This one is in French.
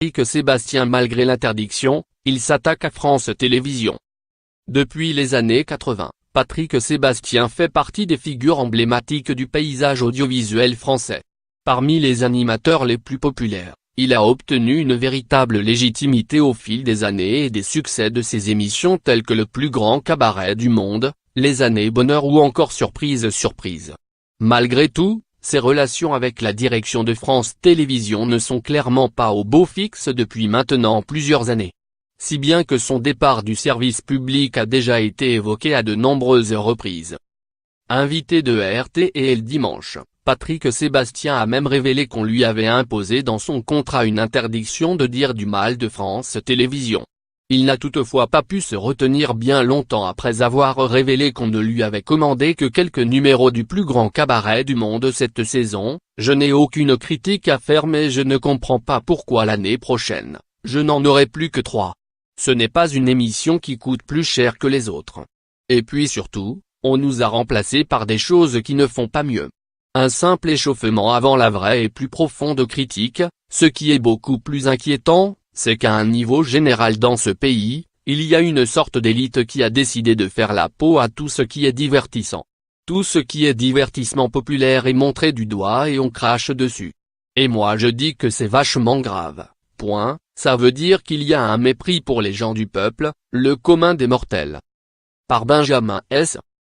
Patrick Sébastien. Malgré l'interdiction, il s'attaque à France Télévisions. Depuis les années 80, Patrick Sébastien fait partie des figures emblématiques du paysage audiovisuel français. Parmi les animateurs les plus populaires, il a obtenu une véritable légitimité au fil des années et des succès de ses émissions telles que Le plus grand cabaret du monde, Les années bonheur ou encore Surprise Surprise. Malgré tout, ses relations avec la direction de France Télévisions ne sont clairement pas au beau fixe depuis maintenant plusieurs années. Si bien que son départ du service public a déjà été évoqué à de nombreuses reprises. Invité de RTL dimanche, Patrick Sébastien a même révélé qu'on lui avait imposé dans son contrat une interdiction de dire du mal de France Télévisions. Il n'a toutefois pas pu se retenir bien longtemps après avoir révélé qu'on ne lui avait commandé que quelques numéros du plus grand cabaret du monde cette saison. Je n'ai aucune critique à faire mais je ne comprends pas pourquoi l'année prochaine, je n'en aurai plus que 3. Ce n'est pas une émission qui coûte plus cher que les autres. Et puis surtout, on nous a remplacés par des choses qui ne font pas mieux. Un simple échauffement avant la vraie et plus profonde critique. Ce qui est beaucoup plus inquiétant, c'est qu'à un niveau général dans ce pays, il y a une sorte d'élite qui a décidé de faire la peau à tout ce qui est divertissant. Tout ce qui est divertissement populaire est montré du doigt et on crache dessus. Et moi je dis que c'est vachement grave. Point, ça veut dire qu'il y a un mépris pour les gens du peuple, le commun des mortels. Par Benjamin S.